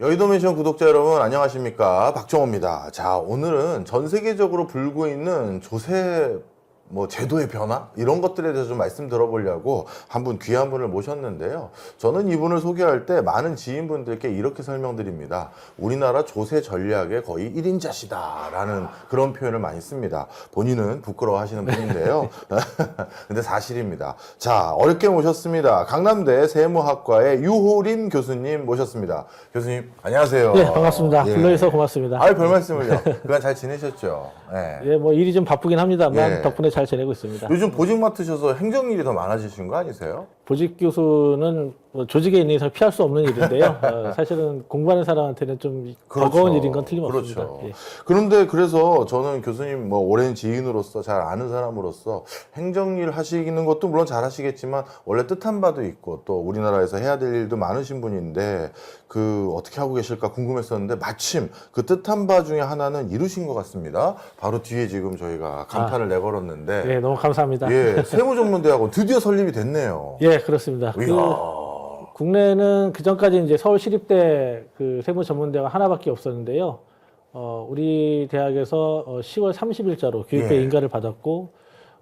여의도 맨션 구독자 여러분 안녕하십니까, 박정호입니다. 자, 오늘은 전 세계적으로 불고 있는 조세 제도의 변화 이런 것들에 대해서 좀 말씀 들어보려고 한 분 귀한 분을 모셨는데요. 저는 이분을 소개할 때 많은 지인분들께 이렇게 설명드립니다. 우리나라 조세 전략의 거의 1인자시다 라는 그런 표현을 많이 씁니다. 본인은 부끄러워하시는 분인데요. 근데 사실입니다. 자, 어렵게 모셨습니다. 강남대 세무학과의 유호림 교수님 모셨습니다. 교수님 안녕하세요. 네, 반갑습니다. 예. 불러주셔서 고맙습니다. 아유, 별 말씀을요. 그간 잘 지내셨죠? 네. 예, 뭐 일이 좀 바쁘긴 합니다만 예. 덕분에 잘 지내고 있습니다. 요즘 보직 맡으셔서 행정일이 더 많아지신 거 아니세요? 보직 교수는 뭐 조직에 있는 이상 피할 수 없는 일인데요. 사실은 공부하는 사람한테는 좀 버거운 일인 건 틀림없습니다. 그렇죠. 예. 그런데 그래서 저는 교수님 오랜 지인으로서 잘 아는 사람으로서 행정일 하시는 것도 물론 잘 하시겠지만 원래 뜻한 바도 있고 또 우리나라에서 해야 될 일도 많으신 분인데 그 어떻게 하고 계실까 궁금했었는데 마침 그 뜻한 바 중에 하나는 이루신 것 같습니다. 바로 뒤에 지금 저희가 간판을 내걸었는데 예, 너무 감사합니다. 예, 세무전문대학원 드디어 설립이 됐네요. 예, 그렇습니다. 이야. 국내는 그 전까지 이제 서울시립대 그 세무전문대가 하나밖에 없었는데요. 우리 대학에서 10월 30일자로 교육대 예. 인가를 받았고,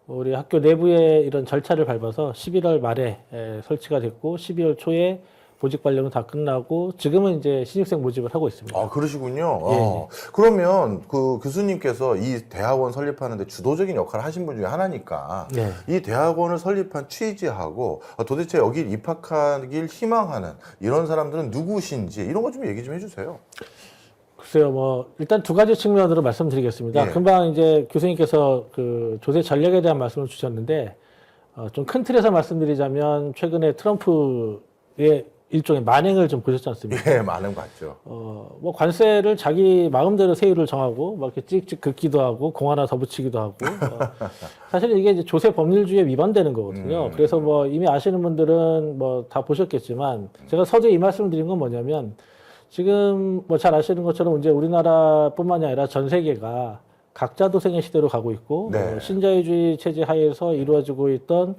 우리 학교 내부에 이런 절차를 밟아서 11월 말에 설치가 됐고, 12월 초에 보직 관련은 다 끝나고, 지금은 이제 신입생 모집을 하고 있습니다. 아, 그러시군요. 예. 그러면 그 교수님께서 이 대학원 설립하는데 주도적인 역할을 하신 분 중에 하나니까 네. 이 대학원을 설립한 취지하고 도대체 여기 입학하길 희망하는 이런 사람들은 누구신지 이런 거 좀 얘기 좀 해주세요. 글쎄요, 일단 두 가지 측면으로 말씀드리겠습니다. 예. 금방 이제 교수님께서 그 조세 전략에 대한 말씀을 주셨는데, 좀 큰 틀에서 말씀드리자면, 최근에 트럼프의 일종의 만행을 좀 보셨지 않습니까? 예, 많은 것 같죠. 관세를 자기 마음대로 세율을 정하고, 막 이렇게 찍찍 긋기도 하고, 공 하나 더 붙이기도 하고, 사실 이게 이제 조세 법률주의에 위반되는 거거든요. 그래서 이미 아시는 분들은 다 보셨겠지만, 제가 서두에 이 말씀을 드린 건 뭐냐면, 지금 잘 아시는 것처럼 이제 우리나라뿐만이 아니라 전 세계가 각자 도생의 시대로 가고 있고, 네. 신자유주의 체제 하에서 이루어지고 있던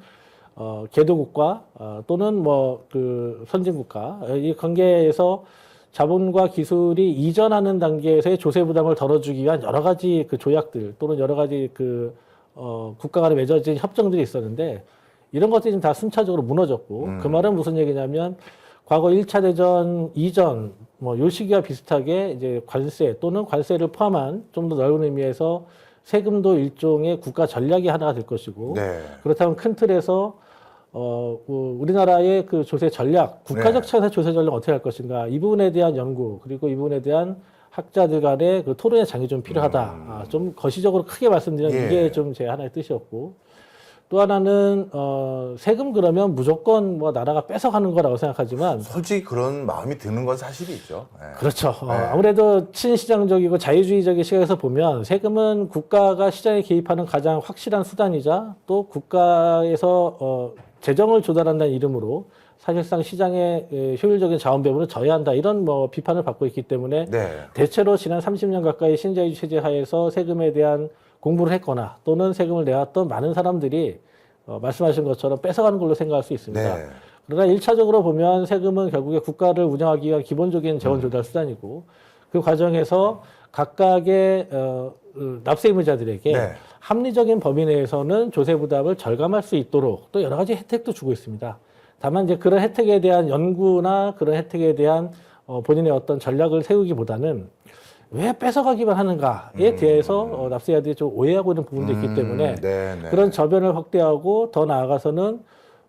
개도국가 또는 그 선진국가 이 관계에서 자본과 기술이 이전하는 단계에서의 조세 부담을 덜어주기 위한 여러 가지 그 조약들 또는 여러 가지 그 국가 간에 맺어진 협정들이 있었는데 이런 것들이 지금 다 순차적으로 무너졌고 그 말은 무슨 얘기냐면 과거 1차 대전 이전 요 시기와 비슷하게 이제 관세 또는 관세를 포함한 좀 더 넓은 의미에서 세금도 일종의 국가 전략이 하나가 될 것이고 네. 그렇다면 큰 틀에서 우리나라의 그 조세 전략, 국가적 네. 차원에서 조세 전략 어떻게 할 것인가 이 부분에 대한 연구 그리고 이 부분에 대한 학자들 간의 그 토론의 장이 좀 필요하다. 좀 거시적으로 크게 말씀드리면 예. 이게 좀 제 하나의 뜻이었고 또 하나는 세금 그러면 무조건 나라가 뺏어가는 거라고 생각하지만 솔직히 그런 마음이 드는 건 사실이죠. 예. 그렇죠. 네. 아무래도 친시장적이고 자유주의적인 시각에서 보면 세금은 국가가 시장에 개입하는 가장 확실한 수단이자 또 국가에서 재정을 조달한다는 이름으로 사실상 시장의 효율적인 자원 배분을 저해한다 이런 비판을 받고 있기 때문에 네. 대체로 지난 30년 가까이 신자유주의 체제 하에서 세금에 대한 공부를 했거나 또는 세금을 내왔던 많은 사람들이 말씀하신 것처럼 뺏어가는 걸로 생각할 수 있습니다. 네. 그러나 1차적으로 보면 세금은 결국에 국가를 운영하기 위한 기본적인 재원 조달 수단이고 그 과정에서 각각의 납세 의무자들에게 네. 합리적인 범위 내에서는 조세 부담을 절감할 수 있도록 또 여러 가지 혜택도 주고 있습니다. 다만 이제 그런 혜택에 대한 연구나 그런 혜택에 대한 본인의 어떤 전략을 세우기보다는 왜 뺏어가기만 하는가에 대해서 납세자들이 좀 오해하고 있는 부분도 있기 때문에 네, 네. 그런 저변을 확대하고 더 나아가서는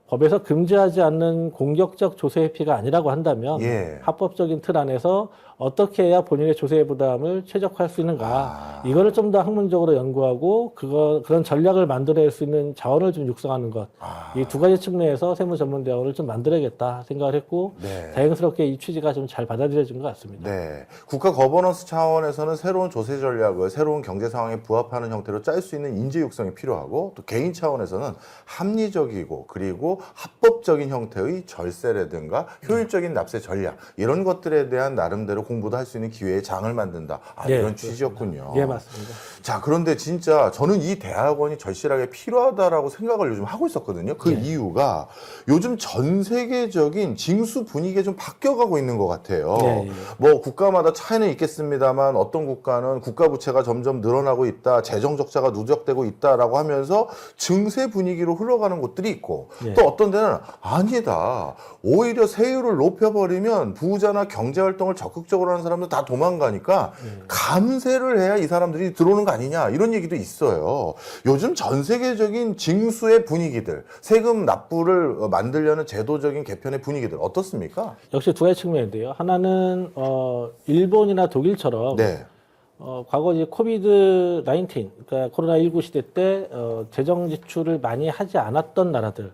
법에서 금지하지 않는 공격적 조세 회피가 아니라고 한다면 예. 합법적인 틀 안에서 어떻게 해야 본인의 조세 부담을 최적화할 수 있는가 이거를 좀 더 학문적으로 연구하고 그런 전략을 만들어낼 수 있는 자원을 좀 육성하는 것 이 두 가지 측면에서 세무전문대학원을 좀 만들어야겠다 생각을 했고 네. 다행스럽게 이 취지가 좀 잘 받아들여진 것 같습니다. 네. 국가 거버넌스 차원에서는 새로운 조세 전략을 새로운 경제 상황에 부합하는 형태로 짤 수 있는 인재 육성이 필요하고 또 개인 차원에서는 합리적이고 그리고 합법적인 형태의 절세라든가 효율적인 납세 전략 이런 것들에 대한 나름대로 공부도 할 수 있는 기회의 장을 만든다. 네, 이런 취지였군요. 예, 맞습니다. 자, 그런데 진짜 저는 이 대학원이 절실하게 필요하다라고 생각을 요즘 하고 있었거든요. 그 이유가 요즘 전 세계적인 징수 분위기가 좀 바뀌어가고 있는 것 같아요. 네, 예. 뭐 국가마다 차이는 있겠습니다만 어떤 국가는 국가 부채가 점점 늘어나고 있다, 재정 적자가 누적되고 있다라고 하면서 증세 분위기로 흘러가는 곳들이 있고 네. 또 어떤 데는 아니다. 오히려 세율을 높여버리면 부자나 경제 활동을 적극적으로 하는 사람들 다 도망가니까 감세를 해야 이 사람들이 들어오는 거 아니냐 이런 얘기도 있어요. 요즘 전 세계적인 징수의 분위기들, 세금 납부를 만들려는 제도적인 개편의 분위기들 어떻습니까? 역시 두 가지 측면인데요. 하나는 일본이나 독일처럼 네. 과거 이제 코비드 19, 그러니까 코로나19 시대 때 재정 지출을 많이 하지 않았던 나라들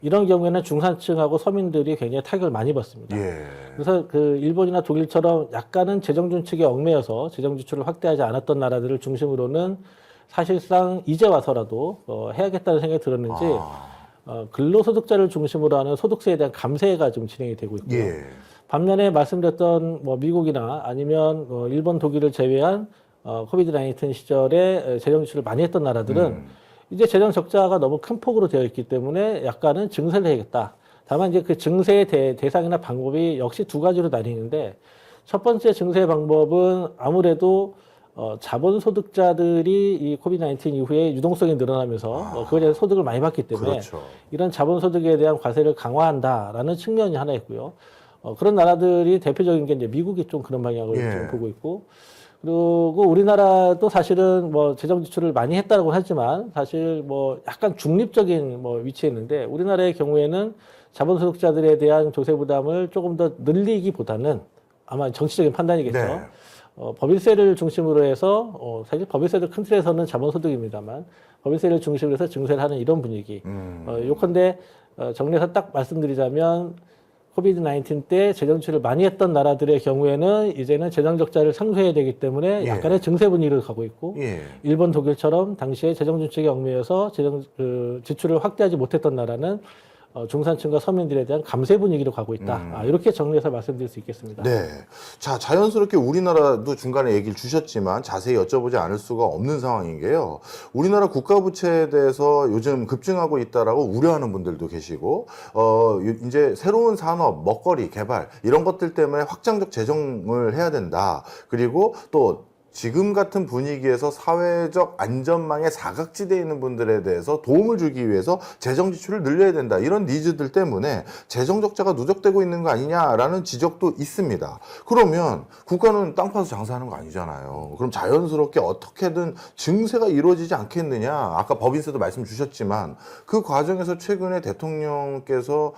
이런 경우에는 중산층하고 서민들이 굉장히 타격을 많이 받습니다. 예. 그래서 그 일본이나 독일처럼 약간은 재정 준칙에 얽매여서 재정 지출을 확대하지 않았던 나라들을 중심으로는 사실상 이제 와서라도 해야겠다는 생각이 들었는지 근로소득자를 중심으로 하는 소득세에 대한 감세가 좀 진행이 되고 있고요. 예. 반면에 말씀드렸던 뭐 미국이나 아니면 일본, 독일을 제외한 코비드 19 시절에 재정 지출을 많이 했던 나라들은 이제 재정 적자가 너무 큰 폭으로 되어 있기 때문에 약간은 증세를 해야겠다. 다만 이제 그 증세의 대상이나 방법이 역시 두 가지로 나뉘는데 첫 번째 증세 방법은 아무래도 자본소득자들이 이 코비드 19 이후에 유동성이 늘어나면서 그거에 대해서 소득을 많이 받기 때문에 그렇죠. 이런 자본소득에 대한 과세를 강화한다라는 측면이 하나 있고요. 그런 나라들이 대표적인 게 이제 미국이 좀 그런 방향을 예. 좀 보고 있고, 그리고 우리나라도 사실은 뭐 재정 지출을 많이 했다라고 하지만 사실 뭐 약간 중립적인 뭐 위치에 있는데 우리나라의 경우에는 자본소득자들에 대한 조세 부담을 조금 더 늘리기보다는 아마 정치적인 판단이겠죠. 네. 법인세를 중심으로 해서 사실 법인세도 큰 틀에서는 자본소득입니다만 법인세를 중심으로 해서 증세를 하는 이런 분위기. 요컨대 정리해서 딱 말씀드리자면 코비드 19 때 재정 지출을 많이 했던 나라들의 경우에는 이제는 재정 적자를 상쇄해야 되기 때문에 약간의 증세 분위기를 가고 있고 예. 일본, 독일처럼 당시에 재정 준칙에 얽매여서 재정 지출을 확대하지 못했던 나라는 중산층과 서민들에 대한 감세 분위기로 가고 있다. 이렇게 정리해서 말씀드릴 수 있겠습니다. 네. 자, 자연스럽게 우리나라도 중간에 얘기를 주셨지만 자세히 여쭤보지 않을 수가 없는 상황인 게요. 우리나라 국가 부채에 대해서 요즘 급증하고 있다라고 우려하는 분들도 계시고, 이제 새로운 산업, 먹거리, 개발, 이런 것들 때문에 확장적 재정을 해야 된다. 그리고 또 지금 같은 분위기에서 사회적 안전망의 사각지대에 있는 분들에 대해서 도움을 주기 위해서 재정 지출을 늘려야 된다. 이런 니즈들 때문에 재정 적자가 누적되고 있는 거 아니냐라는 지적도 있습니다. 그러면 국가는 땅 파서 장사하는 거 아니잖아요. 그럼 자연스럽게 어떻게든 증세가 이루어지지 않겠느냐. 아까 법인세도 말씀 주셨지만 그 과정에서 최근에 대통령께서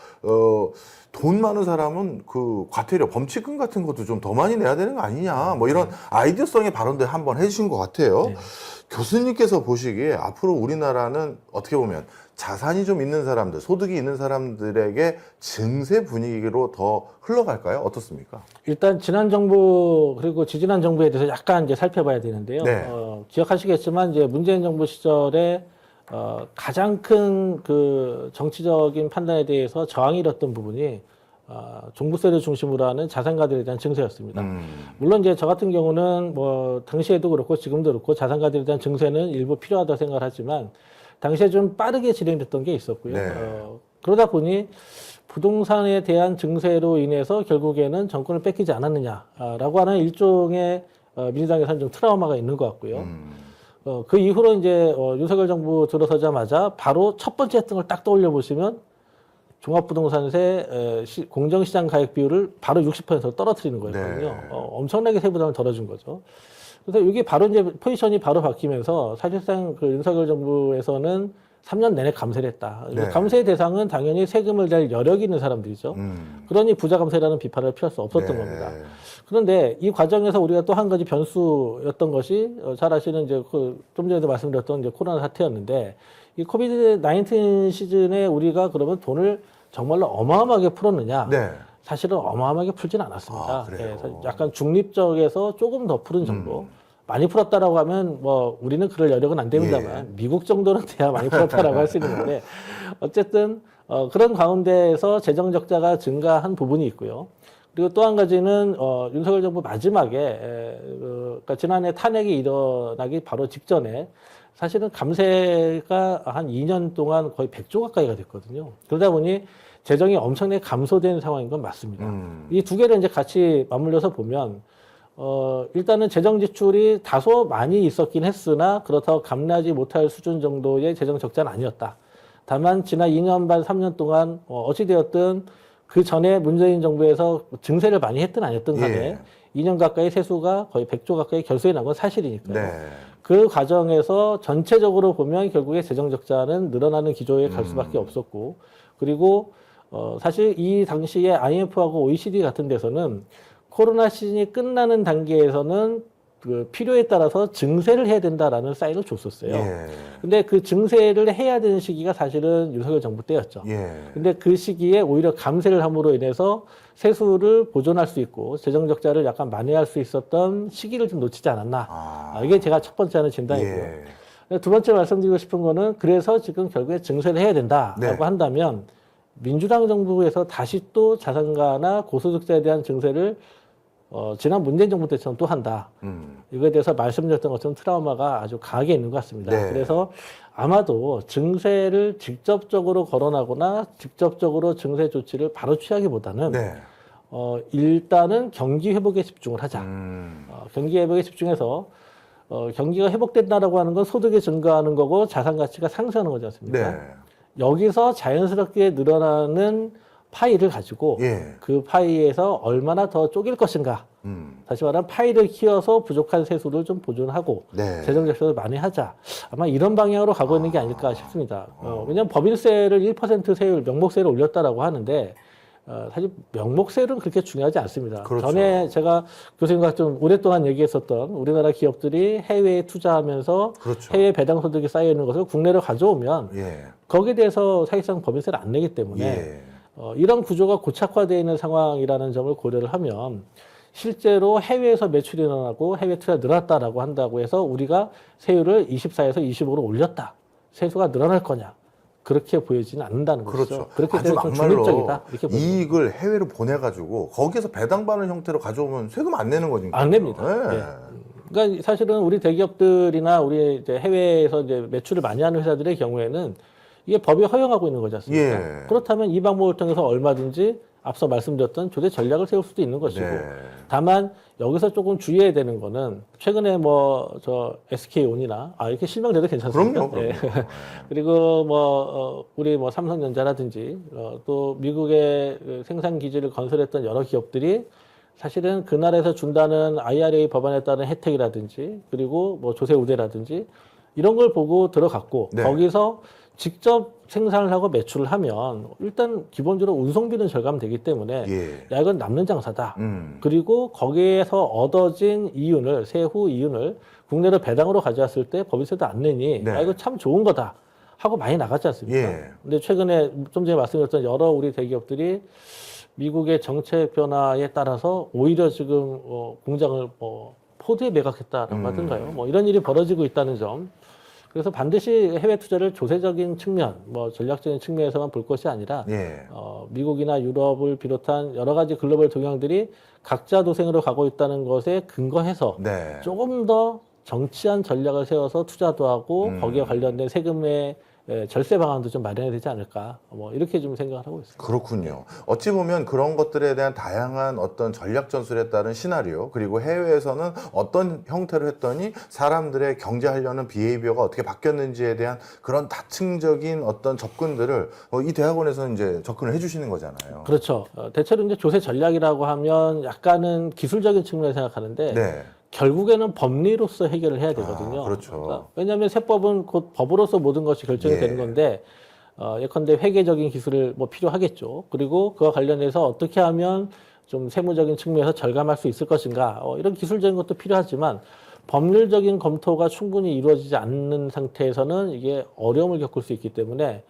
돈 많은 사람은 그 과태료, 범칙금 같은 것도 좀 더 많이 내야 되는 거 아니냐. 뭐 이런 아이디어성의 발언도 한번 해주신 것 같아요. 네. 교수님께서 보시기에 앞으로 우리나라는 어떻게 보면 자산이 좀 있는 사람들, 소득이 있는 사람들에게 증세 분위기로 더 흘러갈까요? 어떻습니까? 일단 지난 정부 그리고 지지난 정부에 대해서 약간 이제 살펴봐야 되는데요. 네. 기억하시겠지만 이제 문재인 정부 시절에 가장 큰 그 정치적인 판단에 대해서 저항이 일었던 부분이 종부세를 중심으로 하는 자산가들에 대한 증세였습니다. 물론 이제 저 같은 경우는 뭐 당시에도 그렇고 지금도 그렇고 자산가들에 대한 증세는 일부 필요하다고 생각을 하지만 당시에 좀 빠르게 진행됐던 게 있었고요. 네. 그러다 보니 부동산에 대한 증세로 인해서 결국에는 정권을 뺏기지 않았느냐라고 하는 일종의 민주당에서는 좀 트라우마가 있는 것 같고요. 그 이후로 이제 윤석열 정부 들어서자마자 바로 첫 번째 했던 걸 딱 떠올려 보시면 종합부동산세 공정시장 가액 비율을 바로 60%로 떨어뜨리는 거였거든요. 네. 엄청나게 세부담을 덜어준 거죠. 그래서 이게 바로 이제 포지션이 바로 바뀌면서 사실상 그 윤석열 정부에서는 3년 내내 감세를 했다. 네. 감세의 대상은 당연히 세금을 낼 여력이 있는 사람들이죠. 그러니 부자 감세라는 비판을 피할 수 없었던 네. 겁니다. 그런데 이 과정에서 우리가 또 한 가지 변수였던 것이 잘 아시는 이제 좀 전에도 말씀드렸던 이제 코로나 사태였는데 이 코비드 19 시즌에 우리가 그러면 돈을 정말로 어마어마하게 풀었느냐? 네. 사실은 어마어마하게 풀진 않았습니다. 그래요? 그래서 약간 중립적에서 조금 더 푸른 정도. 많이 풀었다라고 하면 뭐 우리는 그럴 여력은 안 됩니다만 미국 정도는 돼야 많이 풀었다라고 할 수 있는 건데 어쨌든 그런 가운데에서 재정 적자가 증가한 부분이 있고요. 그리고 또 한 가지는 윤석열 정부 마지막에 그러니까 지난해 탄핵이 일어나기 바로 직전에 사실은 감세가 한 2년 동안 거의 100조 가까이가 됐거든요. 그러다 보니 재정이 엄청나게 감소된 상황인 건 맞습니다. 이 두 개를 이제 같이 맞물려서 보면 일단은 재정 지출이 다소 많이 있었긴 했으나 그렇다고 감내하지 못할 수준 정도의 재정 적자는 아니었다. 다만 지난 2년 반 3년 동안 어찌되었든 그 전에 문재인 정부에서 증세를 많이 했든 안 했든 간에 예. 2년 가까이 세수가 거의 100조 가까이 결소에 난 건 사실이니까요. 네. 그 과정에서 전체적으로 보면 결국에 재정 적자는 늘어나는 기조에 갈 수밖에 없었고, 그리고 사실 이 당시에 IMF하고 OECD 같은 데서는 코로나 시즌이 끝나는 단계에서는 그 필요에 따라서 증세를 해야 된다라는 사인을 줬었어요. 예. 근데 그 증세를 해야 되는 시기가 사실은 윤석열 정부 때였죠. 예. 근데 그 시기에 오히려 감세를 함으로 인해서 세수를 보존할 수 있고 재정 적자를 약간 만회할 수 있었던 시기를 좀 놓치지 않았나. 이게 제가 첫 번째 하는 진단이고요. 예. 두 번째 말씀드리고 싶은 거는 그래서 지금 결국에 증세를 해야 된다라고 네. 한다면 민주당 정부에서 다시 또 자산가나 고소득자에 대한 증세를 지난 문재인 정부 때처럼 또 한다. 이거에 대해서 말씀드렸던 것처럼 트라우마가 아주 강하게 있는 것 같습니다. 네. 그래서 아마도 증세를 직접적으로 거론하거나 직접적으로 증세 조치를 바로 취하기보다는 네. 일단은 경기 회복에 집중을 하자. 경기 회복에 집중해서 경기가 회복된다라고 하는 건 소득이 증가하는 거고 자산 가치가 상승하는 거지 않습니까? 네. 여기서 자연스럽게 늘어나는 파이를 가지고 예. 그 파이에서 얼마나 더 쪼갤 것인가. 다시 말하면 파이를 키워서 부족한 세수를 좀 보존하고 네. 재정 적자를 많이 하자. 아마 이런 방향으로 가고 있는 게 아닐까 싶습니다. 왜냐하면 법인세를 1% 세율, 명목세를 올렸다라고 하는데 사실 명목세율은 그렇게 중요하지 않습니다. 그렇죠. 전에 제가 교수님과 좀 오랫동안 얘기했었던 우리나라 기업들이 해외에 투자하면서 그렇죠. 해외 배당 소득이 쌓여 있는 것을 국내로 가져오면 예. 거기에 대해서 사실상 법인세를 안 내기 때문에 예. 이런 구조가 고착화되어 있는 상황이라는 점을 고려를 하면 실제로 해외에서 매출이 늘어나고 해외 투자가 늘었다라고 한다고 해서 우리가 세율을 24에서 25로 올렸다. 세수가 늘어날 거냐. 그렇게 보여지는 않는다는 거죠. 그렇죠. 그렇기 아주 때문에 좀 막말로 중립적이다. 이렇게 보는 이익을 해외로 보내가지고 거기서 배당받는 형태로 가져오면 세금 안 내는 거니까. 안 냅니다. 예. 예. 그러니까 사실은 우리 대기업들이나 우리 이제 해외에서 이제 매출을 많이 하는 회사들의 경우에는 이게 법이 허용하고 있는 거지 않습니까? 예. 그렇다면 이 방법을 통해서 얼마든지 앞서 말씀드렸던 조세 전략을 세울 수도 있는 것이고, 네. 다만 여기서 조금 주의해야 되는 거는 최근에 뭐 저 SK온이나 이렇게 실명돼도 괜찮습니다. 그럼요. 예. 그리고 뭐 우리 뭐 삼성전자라든지 또 미국의 생산 기지를 건설했던 여러 기업들이 사실은 그 나라에서 준다는 IRA 법안에 따른 혜택이라든지 그리고 뭐 조세 우대라든지 이런 걸 보고 들어갔고 네. 거기서 직접 생산을 하고 매출을 하면 일단 기본적으로 운송비는 절감되기 때문에 예. 야 이건 남는 장사다. 그리고 거기에서 얻어진 이윤을 세후 이윤을 국내로 배당으로 가져왔을 때 법인세도 안 내니 네. 이거 참 좋은 거다 하고 많이 나갔지 않습니까? 예. 근데 최근에 좀 전에 말씀드렸던 여러 우리 대기업들이 미국의 정책 변화에 따라서 오히려 지금 공장을 포드에 매각했다라고 하던가요. 뭐 이런 일이 벌어지고 있다는 점. 그래서 반드시 해외 투자를 조세적인 측면, 뭐 전략적인 측면에서만 볼 것이 아니라 예. 미국이나 유럽을 비롯한 여러 가지 글로벌 동향들이 각자 도생으로 가고 있다는 것에 근거해서 네. 조금 더 정치한 전략을 세워서 투자도 하고 거기에 관련된 세금의 절세 방안도 좀 마련해야 되지 않을까. 뭐 이렇게 좀 생각을 하고 있습니다. 그렇군요. 어찌 보면 그런 것들에 대한 다양한 어떤 전략 전술에 따른 시나리오, 그리고 해외에서는 어떤 형태로 했더니 사람들의 경제하려는 비헤이비어가 어떻게 바뀌었는지에 대한 그런 다층적인 어떤 접근들을 이 대학원에서는 이제 접근을 해주시는 거잖아요. 그렇죠. 대체로 이제 조세 전략이라고 하면 약간은 기술적인 측면을 생각하는데 네. 결국에는 법리로서 해결을 해야 되거든요. 그렇죠. 그러니까 왜냐하면 세법은 곧 법으로서 모든 것이 결정이 예. 되는 건데 예컨대 회계적인 기술을 뭐 필요하겠죠. 그리고 그와 관련해서 어떻게 하면 좀 세무적인 측면에서 절감할 수 있을 것인가 이런 기술적인 것도 필요하지만 법률적인 검토가 충분히 이루어지지 않는 상태에서는 이게 어려움을 겪을 수 있기 때문에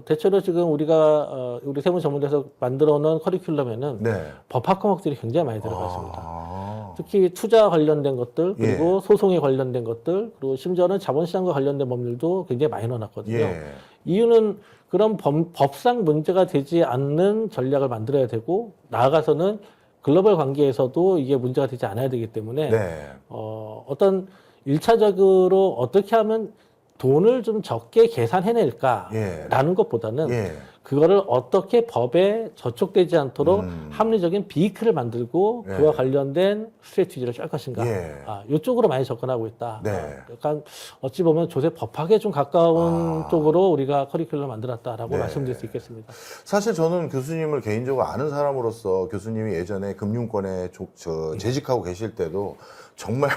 대체로 지금 우리가 우리 세무 전문대에서 만들어 놓은 커리큘럼에는 네. 법학 과목들이 굉장히 많이 들어가 있습니다. 아. 특히 투자 관련된 것들 그리고 예. 소송에 관련된 것들 그리고 심지어는 자본시장과 관련된 법률도 굉장히 많이 넣어놨거든요. 예. 이유는 그런 법상 문제가 되지 않는 전략을 만들어야 되고 나아가서는 글로벌 관계에서도 이게 문제가 되지 않아야 되기 때문에 네. 어떤 일차적으로 어떻게 하면 돈을 좀 적게 계산해낼까라는 것보다는 예. 그거를 어떻게 법에 저촉되지 않도록 합리적인 비이크를 만들고 예. 그와 관련된 스트래티지를 짤 것인가. 예. 이쪽으로 많이 접근하고 있다. 네. 약간 어찌 보면 조세 법학에 좀 가까운 쪽으로 우리가 커리큘럼을 만들었다라고 네. 말씀드릴 수 있겠습니다. 사실 저는 교수님을 개인적으로 아는 사람으로서 교수님이 예전에 금융권에 재직하고 계실 때도 정말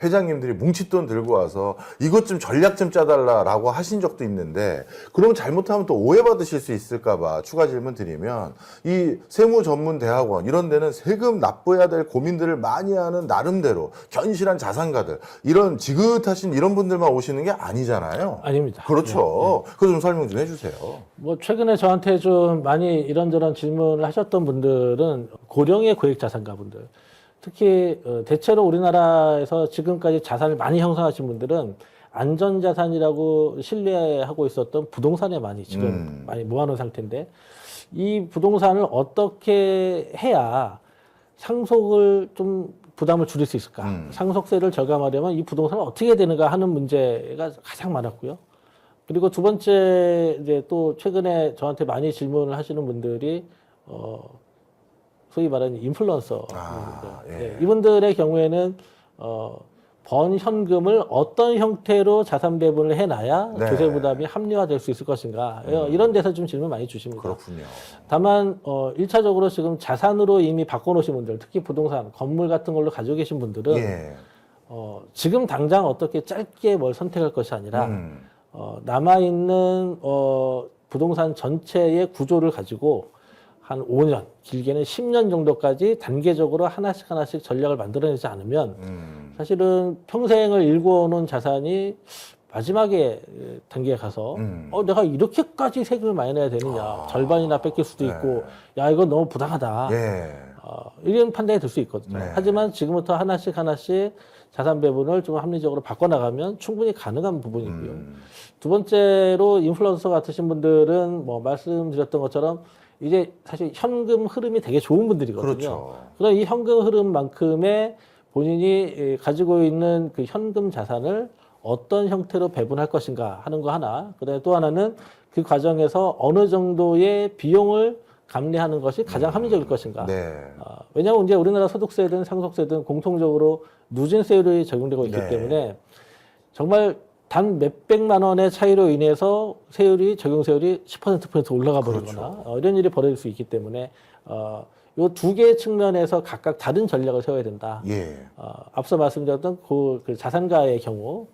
회장님들이 뭉칫돈 들고 와서 이것 좀 전략 좀 짜달라라고 하신 적도 있는데, 그럼 잘못하면 또 오해받으실 수 있을까봐 추가 질문 드리면, 이 세무전문대학원 이런 데는 세금 납부해야 될 고민들을 많이 하는 나름대로 견실한 자산가들, 이런 지긋하신 이런 분들만 오시는 게 아니잖아요. 아닙니다. 그렇죠. 그거 좀 설명 좀 해주세요. 뭐 최근에 저한테 좀 많이 이런저런 질문을 하셨던 분들은 고령의 고액자산가분들, 특히 대체로 우리나라에서 지금까지 자산을 많이 형성하신 분들은 안전자산이라고 신뢰하고 있었던 부동산에 많이 지금 많이 모아놓은 상태인데, 이 부동산을 어떻게 해야 상속을 좀 부담을 줄일 수 있을까? 상속세를 절감하려면 이 부동산을 어떻게 해야 되는가 하는 문제가 가장 많았고요. 그리고 두 번째, 이제 또 최근에 저한테 많이 질문을 하시는 분들이 소위 말하는 인플루언서. 예. 네, 이분들의 경우에는 번 현금을 어떤 형태로 자산 배분을 해놔야 네. 조세 부담이 합리화될 수 있을 것인가. 이런 데서 좀 질문 많이 주십니다. 그렇군요. 다만 1차적으로 지금 자산으로 이미 바꿔놓으신 분들, 특히 부동산, 건물 같은 걸로 가지고 계신 분들은 예. 지금 당장 어떻게 짧게 뭘 선택할 것이 아니라 남아있는 부동산 전체의 구조를 가지고 한 5년, 길게는 10년 정도까지 단계적으로 하나씩 전략을 만들어내지 않으면 사실은 평생을 일궈놓은 자산이 마지막에 단계에 가서 내가 이렇게까지 세금을 많이 내야 되느냐, 절반이나 뺏길 수도 있고, 야 이건 너무 부당하다. 예. 이런 판단이 들 수 있거든요. 네. 하지만 지금부터 하나씩 자산 배분을 좀 합리적으로 바꿔나가면 충분히 가능한 부분이고요. 두 번째로 인플루언서 같으신 분들은 뭐 말씀드렸던 것처럼 이제 사실 현금 흐름이 되게 좋은 분들이거든요. 그렇죠. 그럼 이 현금 흐름만큼의 본인이 가지고 있는 그 현금 자산을 어떤 형태로 배분할 것인가 하는 거 하나. 그다음에 또 하나는 그 과정에서 어느 정도의 비용을 감내하는 것이 가장 합리적일 것인가. 네. 왜냐하면 이제 우리나라 소득세든 상속세든 공통적으로 누진세율이 적용되고 있기 네. 때문에 정말 단 몇백만 원의 차이로 인해서 적용세율이 10% 올라가 버리거나 그렇죠. 이런 일이 벌어질 수 있기 때문에 이 두 개의 측면에서 각각 다른 전략을 세워야 된다. 예. 앞서 말씀드렸던 그 자산가의 경우,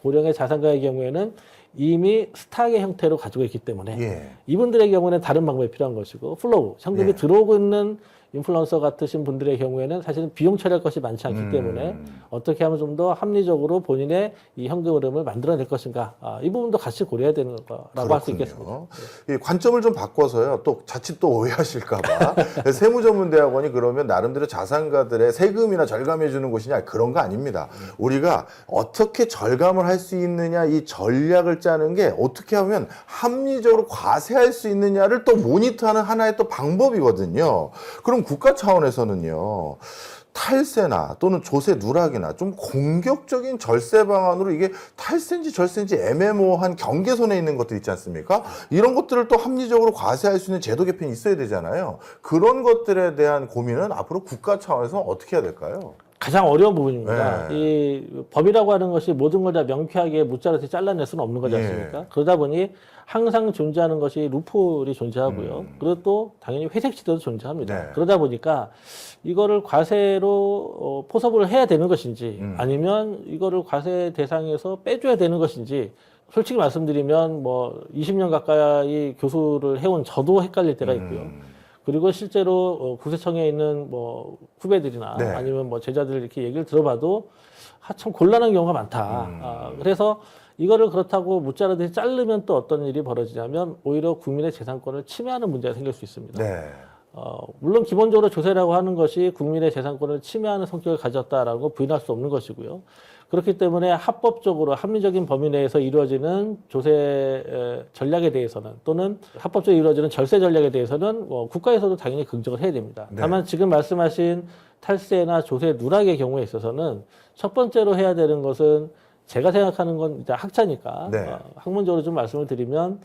고령의 자산가의 경우에는 이미 스탁의 형태로 가지고 있기 때문에 예. 이분들의 경우는 다른 방법이 필요한 것이고, 플로우, 현금이 예. 들어오고 있는 인플루언서 같으신 분들의 경우에는 사실은 비용 처리할 것이 많지 않기 때문에 어떻게 하면 좀 더 합리적으로 본인의 이 현금 흐름을 만들어낼 것인가, 이 부분도 같이 고려해야 되는 거라고 할 수 있겠습니다. 이 관점을 좀 바꿔서요. 또 자칫 또 오해하실까봐 세무전문대학원이 그러면 나름대로 자산가들의 세금이나 절감해 주는 곳이냐, 그런 거 아닙니다. 우리가 어떻게 절감을 할 수 있느냐, 이 전략을 짜는 게 어떻게 하면 합리적으로 과세할 수 있느냐를 또 모니터하는 하나의 또 방법이거든요. 그럼 국가 차원에서는요, 탈세나 또는 조세 누락이나 좀 공격적인 절세 방안으로, 이게 탈세인지 절세인지 애매모호한 경계선에 있는 것들 있지 않습니까? 이런 것들을 또 합리적으로 과세할 수 있는 제도 개편이 있어야 되잖아요. 그런 것들에 대한 고민은 앞으로 국가 차원에서 어떻게 해야 될까요? 가장 어려운 부분입니다. 네. 이 법이라고 하는 것이 모든 걸 다 명쾌하게 무자르게 잘라낼 수는 없는 거지 않습니까? 예. 그러다 보니 항상 존재하는 것이 루폴이 존재하고요. 그리고 또 당연히 회색 지대도 존재합니다. 네. 그러다 보니까 이거를 과세로 포섭을 해야 되는 것인지, 아니면 이거를 과세 대상에서 빼줘야 되는 것인지, 솔직히 말씀드리면 뭐 20년 가까이 교수를 해온 저도 헷갈릴 때가 있고요. 그리고 실제로 국세청에 있는 뭐 후배들이나 네. 아니면 뭐 제자들 이렇게 얘기를 들어봐도 참 곤란한 경우가 많다. 그래서 이거를 그렇다고 무자르듯이 자르면 또 어떤 일이 벌어지냐면 오히려 국민의 재산권을 침해하는 문제가 생길 수 있습니다. 네. 물론 기본적으로 조세라고 하는 것이 국민의 재산권을 침해하는 성격을 가졌다라고 부인할 수 없는 것이고요. 그렇기 때문에 합법적으로 합리적인 범위 내에서 이루어지는 조세 전략에 대해서는 또는 합법적으로 이루어지는 절세 전략에 대해서는 국가에서도 당연히 긍정을 해야 됩니다. 네. 다만 지금 말씀하신 탈세나 조세 누락의 경우에 있어서는 첫 번째로 해야 되는 것은 제가 생각하는 건 일단 학자니까 네. 학문적으로 좀 말씀을 드리면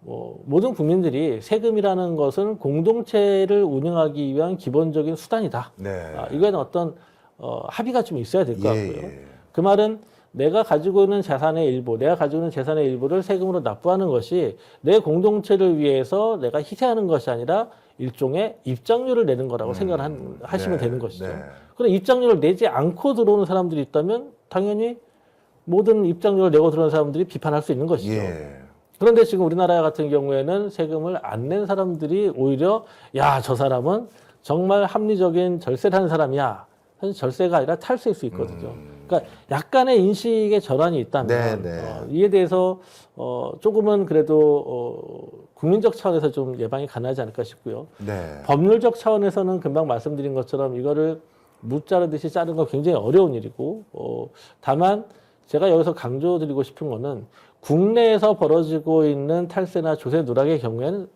모든 국민들이 세금이라는 것은 공동체를 운영하기 위한 기본적인 수단이다. 네. 이건 어떤 합의가 좀 있어야 될 것 같고요. 예. 그 말은 내가 가지고 있는 자산의 일부, 내가 가지고 있는 재산의 일부를 세금으로 납부하는 것이 내 공동체를 위해서 내가 희생하는 것이 아니라 일종의 입장료를 내는 거라고 생각을 하시면 네. 되는 것이죠. 네. 그럼 입장료를 내지 않고 들어오는 사람들이 있다면 당연히 모든 입장료를 내고 들어오는 사람들이 비판할 수 있는 것이죠. 예. 그런데 지금 우리나라 같은 경우에는 세금을 안 낸 사람들이 오히려 야, 저 사람은 정말 합리적인 절세를 하는 사람이야. 사실 절세가 아니라 탈세일 수 있거든요. 그러니까 약간의 인식의 전환이 있다면 네, 네. 이에 대해서 조금은 그래도 국민적 차원에서 좀 예방이 가능하지 않을까 싶고요. 네. 법률적 차원에서는 금방 말씀드린 것처럼 이거를 무자르듯이 자르는 건 굉장히 어려운 일이고 다만 제가 여기서 강조드리고 싶은 거는 국내에서 벌어지고 있는 탈세나 조세 누락의 경우에는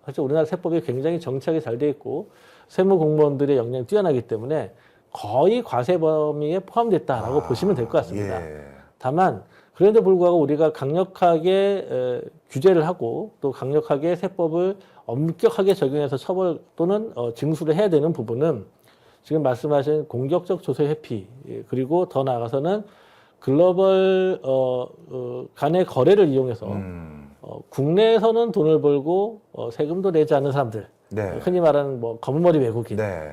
사실 우리나라 세법이 굉장히 정착이 잘 돼 있고 세무 공무원들의 역량이 뛰어나기 때문에 거의 과세 범위에 포함됐다라고 보시면 될 것 같습니다. 예. 다만 그런데 불구하고 우리가 강력하게 규제를 하고 또 강력하게 세법을 엄격하게 적용해서 처벌 또는 징수를 해야 되는 부분은 지금 말씀하신 공격적 조세 회피 그리고 더 나아가서는 글로벌 간의 거래를 이용해서 국내에서는 돈을 벌고 세금도 내지 않는 사람들, 네. 흔히 말하는 뭐 검은머리 외국인, 네.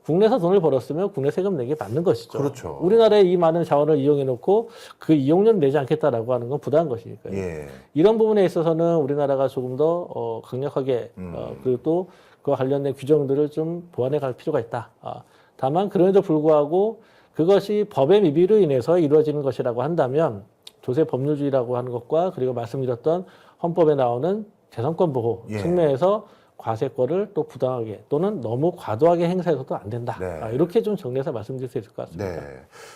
국내에서 돈을 벌었으면 국내 세금 내기 맞는 것이죠. 그렇죠. 우리나라의 이 많은 자원을 이용해 놓고 그 이용료는 내지 않겠다라고 하는 건 부당한 것이니까요. 예. 이런 부분에 있어서는 우리나라가 조금 더 강력하게 그리고 또 그와 관련된 규정들을 좀 보완해 갈 필요가 있다. 다만 그럼에도 불구하고 그것이 법의 미비로 인해서 이루어지는 것이라고 한다면 조세 법률주의라고 하는 것과 그리고 말씀드렸던 헌법에 나오는 재산권 보호 예. 측면에서 과세권을 또 부당하게 또는 너무 과도하게 행사해서도 안 된다. 네. 이렇게 좀 정리해서 말씀드릴 수 있을 것 같습니다. 네.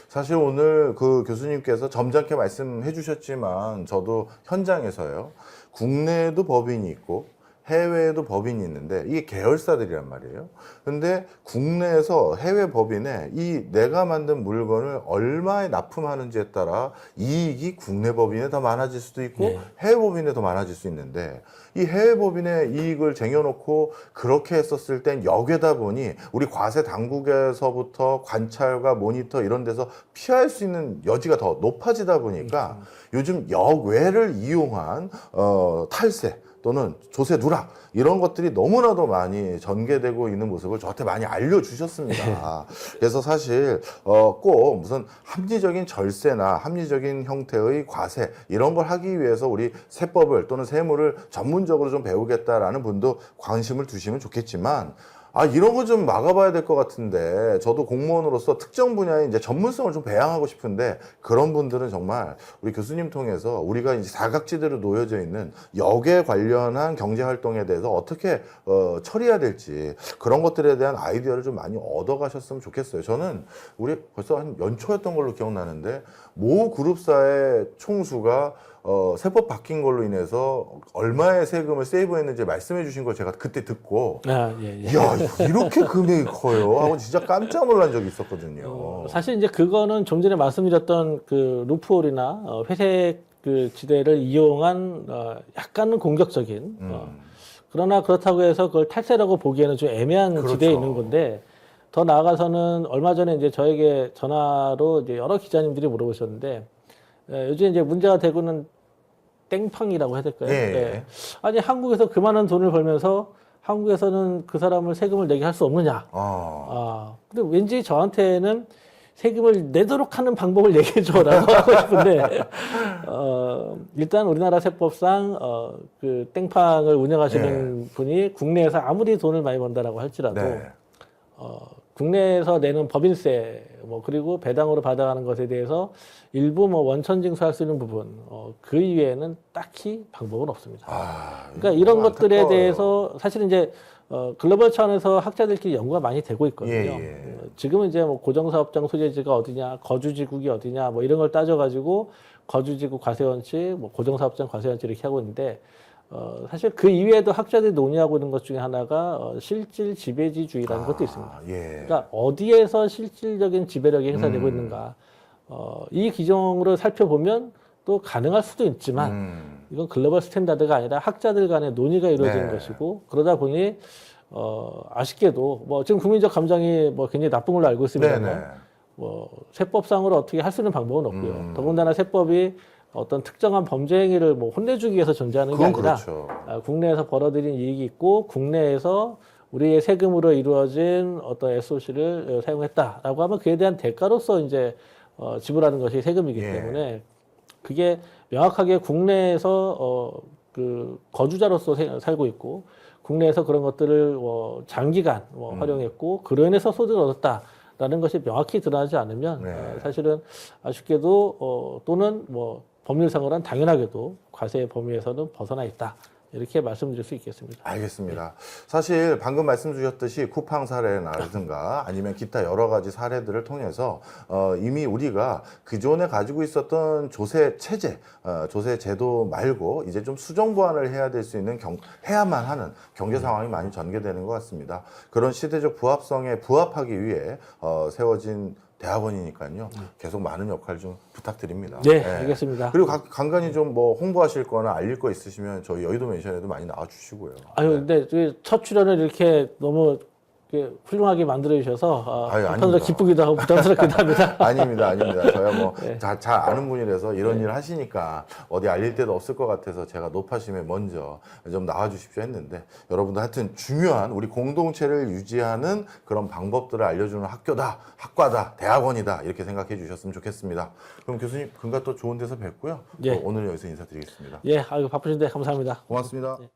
사실 오늘 그 교수님께서 점잖게 말씀해 주셨지만 저도 현장에서요. 국내에도 법인이 있고 해외에도 법인이 있는데 이게 계열사들이란 말이에요. 근데 국내에서 해외 법인에 이 내가 만든 물건을 얼마에 납품하는지에 따라 이익이 국내 법인에 더 많아질 수도 있고 네. 해외 법인에 더 많아질 수 있는데 이 해외 법인의 이익을 쟁여놓고 그렇게 했었을 땐 역에다 보니 우리 과세 당국에서부터 관찰과 모니터 이런 데서 피할 수 있는 여지가 더 높아지다 보니까 요즘 역외를 이용한 탈세 또는 조세 누락 이런 것들이 너무나도 많이 전개되고 있는 모습을 저한테 많이 알려주셨습니다. 그래서 사실 꼭 무슨 합리적인 절세나 합리적인 형태의 과세 이런 걸 하기 위해서 우리 세법을 또는 세무를 전문적으로 좀 배우겠다라는 분도 관심을 두시면 좋겠지만 이런 거 좀 막아봐야 될 것 같은데, 저도 공무원으로서 특정 분야에 이제 전문성을 좀 배양하고 싶은데, 그런 분들은 정말 우리 교수님 통해서 우리가 이제 사각지대로 놓여져 있는 역에 관련한 경제 활동에 대해서 어떻게 처리해야 될지, 그런 것들에 대한 아이디어를 좀 많이 얻어가셨으면 좋겠어요. 저는 우리 벌써 한 연초였던 걸로 기억나는데, 모 그룹사의 총수가 세법 바뀐 걸로 인해서 얼마의 세금을 세이브했는지 말씀해 주신 걸 제가 그때 듣고 예. 야 이렇게 금액이 커요 하고 진짜 깜짝 놀란 적이 있었거든요. 사실 이제 그거는 좀 전에 말씀드렸던 그 루프홀이나 회색 그 지대를 이용한 약간은 공격적인 그러나 그렇다고 해서 그걸 탈세라고 보기에는 좀 애매한 그렇죠. 지대에 있는 건데 더 나아가서는 얼마 전에 이제 저에게 전화로 이제 여러 기자님들이 물어보셨는데 요즘 이제 문제가 되고는 땡팡이라고 해야 될까요? 예. 아니 한국에서 그만한 돈을 벌면서 한국에서는 그 사람을 세금을 내게 할 수 없느냐? 근데 왠지 저한테는 세금을 내도록 하는 방법을 얘기해줘라고 하고 싶은데 일단 우리나라 세법상 그 땡팡을 운영하시는 분이 국내에서 아무리 돈을 많이 번다라고 할지라도 네. 국내에서 내는 법인세 그리고 배당으로 받아가는 것에 대해서 일부 원천 징수할 수 있는 부분 그 이외에는 딱히 방법은 없습니다. 그러니까 이런 것들에 안타까워요. 대해서 사실은 이제 글로벌 차원에서 학자들끼리 연구가 많이 되고 있거든요. 예. 지금은 이제 뭐 고정사업장 소재지가 어디냐, 거주지국이 어디냐, 뭐 이런 걸 따져가지고 거주지국 과세원칙, 뭐 고정사업장 과세원칙 이렇게 하고 있는데, 사실 그 이외에도 학자들이 논의하고 있는 것 중에 하나가 실질 지배지주의라는 것도 있습니다. 예. 그러니까 어디에서 실질적인 지배력이 행사되고 있는가, 이 기종으로 살펴보면 또 가능할 수도 있지만, 이건 글로벌 스탠다드가 아니라 학자들 간의 논의가 이루어지는 네. 것이고, 그러다 보니 아쉽게도 뭐 지금 국민적 감정이 뭐 굉장히 나쁜 걸로 알고 있습니다만, 네네. 뭐 세법상으로 어떻게 할 수 있는 방법은 없고요. 더군다나 세법이 어떤 특정한 범죄 행위를 뭐 혼내주기 위해서 존재하는 게 그건 아니라 그렇죠. 국내에서 벌어들인 이익이 있고 국내에서 우리의 세금으로 이루어진 어떤 SOC를 사용했다라고 하면 그에 대한 대가로서 이제 지불하는 것이 세금이기 예. 때문에 그게 명확하게 국내에서 그 거주자로서 살고 있고 국내에서 그런 것들을 장기간 활용했고 그로 인해서 소득을 얻었다라는 것이 명확히 드러나지 않으면 네. 사실은 아쉽게도 또는 뭐 법률상으로는 당연하게도 과세 범위에서는 벗어나 있다. 이렇게 말씀드릴 수 있겠습니다. 알겠습니다. 사실 방금 말씀 주셨듯이 쿠팡 사례라든가 아니면 기타 여러 가지 사례들을 통해서 이미 우리가 기존에 가지고 있었던 조세 체제, 조세 제도 말고 이제 좀 수정 보완을 해야 될 수 있는 해야만 하는 경제 상황이 많이 전개되는 것 같습니다. 그런 시대적 부합성에 부합하기 위해 세워진 대학원이니까요. 계속 많은 역할 좀 부탁드립니다. 네, 알겠습니다. 그리고 간간히 좀 뭐 홍보하실 거나 알릴 거 있으시면 저희 여의도 멘션에도 많이 나와주시고요. 아유, 근데 첫 출연을 이렇게 너무 훌륭하게 만들어 주셔서 한편으로 아닙니다. 기쁘기도 하고 부담스럽기도 합니다. 아닙니다. 저야 뭐 네. 잘 아는 분이라서 이런 일 하시니까 어디 알릴 데도 없을 것 같아서 제가 높아심에 먼저 좀 나와주십시오 했는데 여러분들 하여튼 중요한 우리 공동체를 유지하는 그런 방법들을 알려주는 학교다, 학과다, 대학원이다 이렇게 생각해 주셨으면 좋겠습니다. 그럼 교수님 금가 또 좋은 데서 뵙고요. 예. 오늘 여기서 인사드리겠습니다. 예, 아유 바쁘신데 감사합니다. 고맙습니다. 예.